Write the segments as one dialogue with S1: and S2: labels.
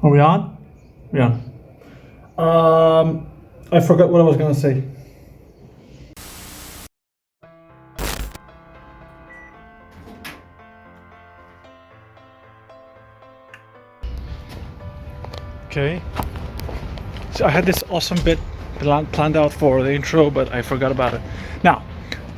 S1: Are we on? Yeah. I forgot what I was gonna say. Okay. So I had this awesome bit planned out for the intro, but I forgot about it. Now,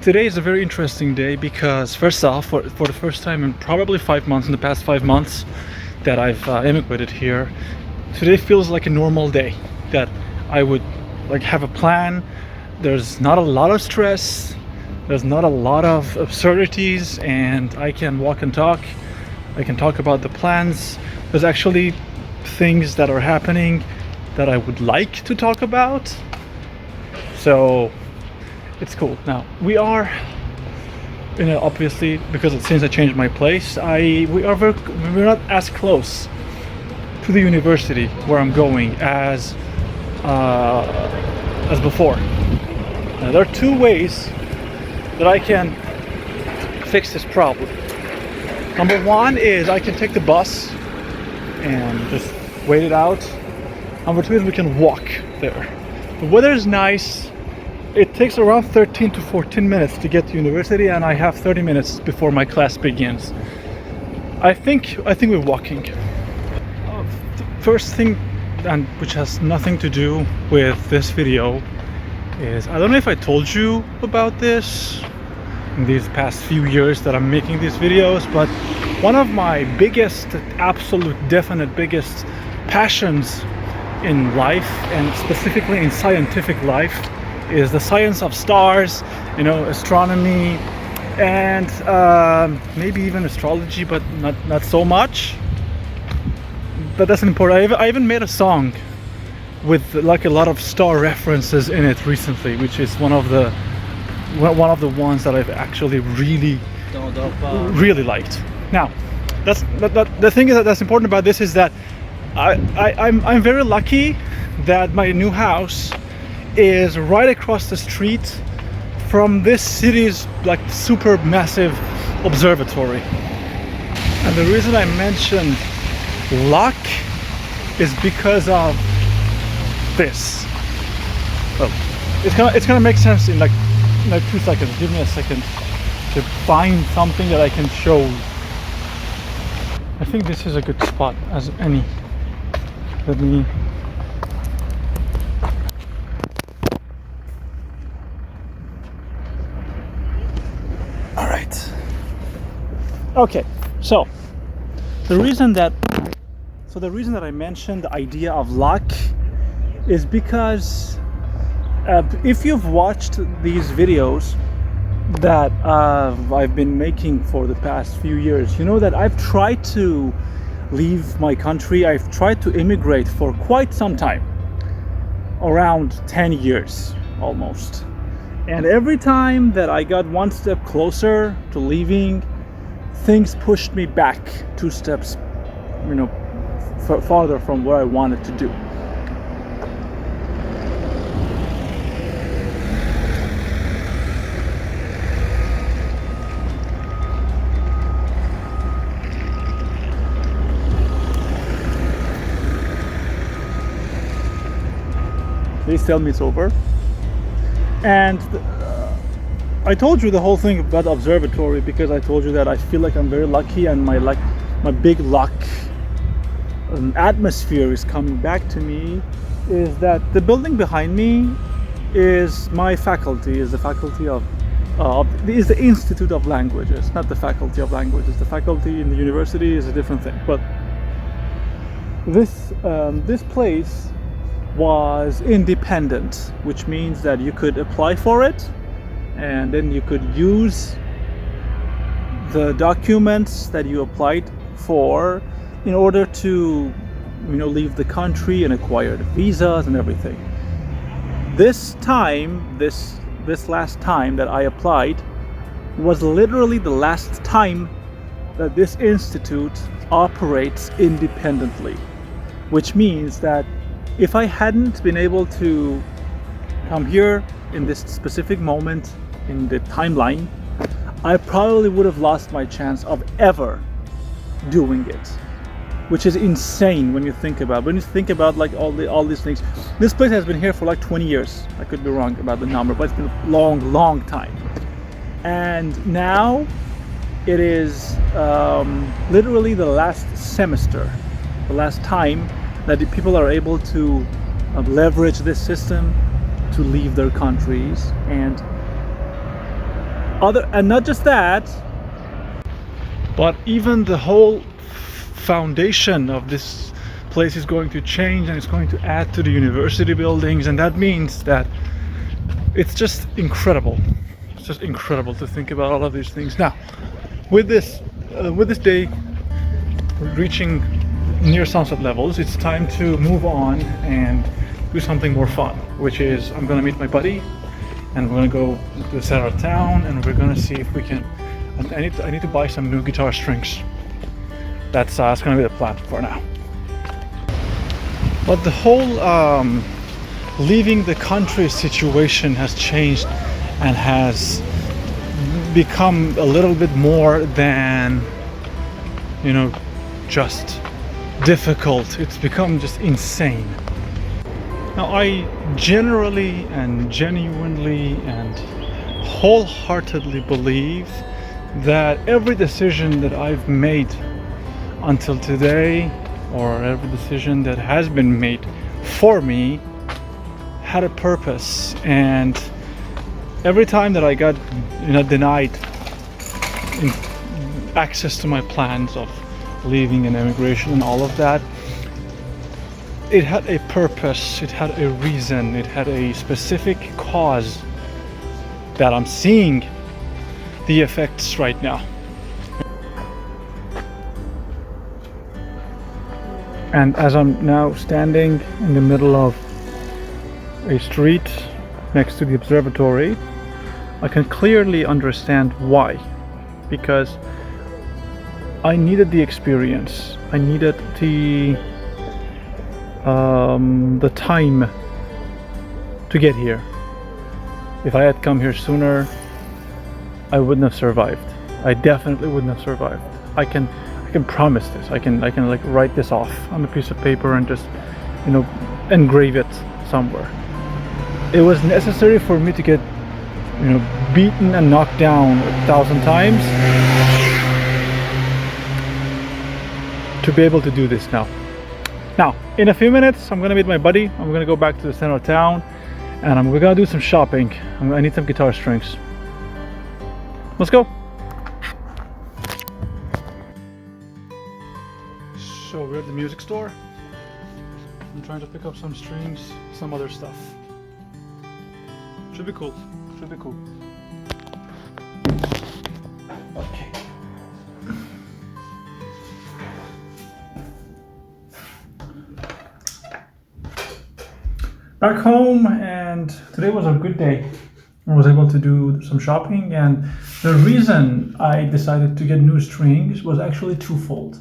S1: today is a very interesting day because, first off, for the first time in probably 5 months, in the past 5 months that I've immigrated here, today feels like a normal day. That I would like have a plan. There's not a lot of stress. There's not a lot of absurdities, and I can walk and talk. I can talk about the plans. There's actually things that are happening that I would like to talk about. So it's cool. Now we are, obviously, because since I changed my place, we're not as close to the university where I'm going as before. Now, there are two ways that I can fix this problem. Number one is I can take the bus and just wait it out. Number two is we can walk there. The weather is nice. It takes around 13 to 14 minutes to get to university, and I have 30 minutes before my class begins. I think we're walking. First thing, and which has nothing to do with this video, is I don't know if I told you about this in these past few years that I'm making these videos, but one of my biggest, absolute definite biggest passions in life, and specifically in scientific life, is the science of stars, astronomy, and maybe even astrology, but not so much. But that's important. I even made a song with like a lot of star references in it recently, which is one of the ones that I've actually really liked. Now, the thing that's important about this is that I'm very lucky that my new house is right across the street from this city's like super massive observatory. And the reason I mentioned luck is because of this. Oh, it's gonna make sense in like 2 seconds. Give me a second to find something that I can show. I think this is a good spot as any. Let me. All right. Okay. So the reason that I mentioned the idea of luck is because if you've watched these videos that I've been making for the past few years, you know that I've tried to leave my country. I've tried to immigrate for quite some time, around 10 years almost. And every time that I got one step closer to leaving, things pushed me back 2 steps, farther from where I wanted to do. Please tell me it's over. And I told you the whole thing about the observatory because I told you that I feel like I'm very lucky, and my big luck atmosphere is coming back to me. Is that the building behind me is my faculty, is the faculty of is the Institute of Languages, not the Faculty of Languages. The faculty in the university is a different thing. But this place was independent, which means that you could apply for it, and then you could use the documents that you applied for in order to leave the country and acquire the visas and everything. This last time that I applied was literally the last time that this institute operates independently, which means that if I hadn't been able to come here in this specific moment in the timeline, I probably would have lost my chance of ever doing it. which is insane when you think about like all these things. This place has been here for like 20 years. I could be wrong about the number, but it's been a long time. And now it is literally the last semester, the last time that the people are able to leverage this system to leave their countries, and not just that, but even the whole foundation of this place is going to change, and it's going to add to the university buildings, and that means that it's just incredible. It's just incredible to think about all of these things. Now, with this day reaching near sunset levels, it's time to move on and do something more fun, which is I'm gonna meet my buddy, and we're gonna go to the center of town, and we're gonna see if we can. I need to buy some new guitar strings. That's gonna be the plan for now. But the whole leaving the country situation has changed and has become a little bit more than, you know, just difficult. It's become just insane. Now, I generally and genuinely and wholeheartedly believe that every decision that I've made until today, or every decision that has been made for me, had a purpose. And every time that I got, denied access to my plans of leaving and immigration and all of that, it had a purpose, it had a reason, it had a specific cause that I'm seeing the effects right now. And as I'm now standing in the middle of a street next to the observatory, I can clearly understand why. Because I needed the experience. I needed the time to get here. If I had come here sooner, I wouldn't have survived. I definitely wouldn't have survived. I can promise this. I can like write this off on a piece of paper and just, engrave it somewhere. It was necessary for me to get, beaten and knocked down 1,000 times to be able to do this now. Now, in a few minutes, I'm gonna meet my buddy. I'm gonna go back to the center of town, and we're gonna do some shopping. I need some guitar strings. Let's go. So we're at the music store. I'm trying to pick up some strings, some other stuff. Should be cool. Should be cool. Okay. Back home, and today was a good day. I was able to do some shopping, and the reason I decided to get new strings was actually twofold.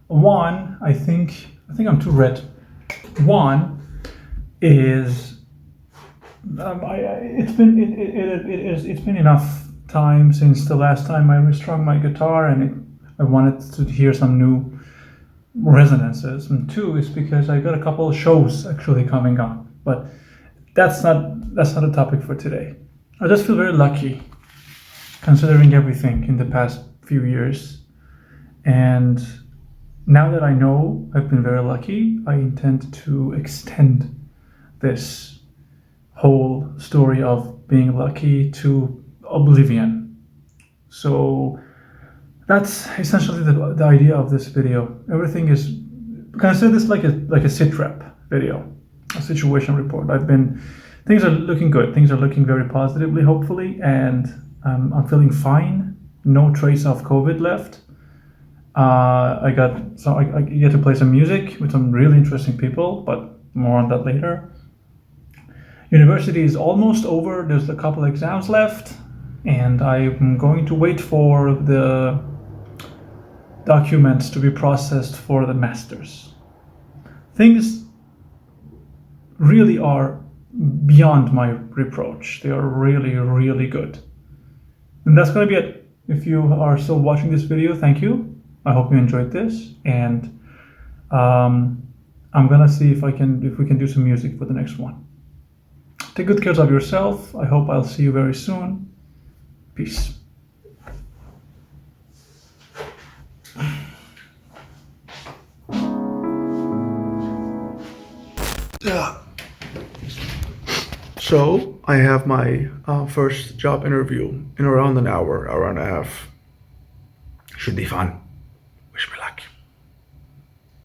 S1: One, I think I'm too red. One is it's been enough time since the last time I restrung my guitar, and I wanted to hear some new resonances. And two is because I got a couple of shows actually coming up, but that's not a topic for today. I just feel very lucky considering everything in the past few years, and now that I know I've been very lucky, I intend to extend this whole story of being lucky to oblivion. So that's essentially the idea of this video. Everything is, consider this like a sit rep video, a situation report. Things are looking good. Things are looking very positively, hopefully, and I'm feeling fine. No trace of COVID left. I get to play some music with some really interesting people, but more on that later. University is almost over. There's a couple exams left, and I'm going to wait for the documents to be processed for the masters. Things really are beyond my reproach. They are really, really good. And that's going to be it. If you are still watching this video, thank you. I hope you enjoyed this, and I'm gonna see if we can do some music for the next one. Take good care of yourself. I hope I'll see you very soon. Peace. Yeah. So I have my first job interview in around an hour and a half. Should be fun.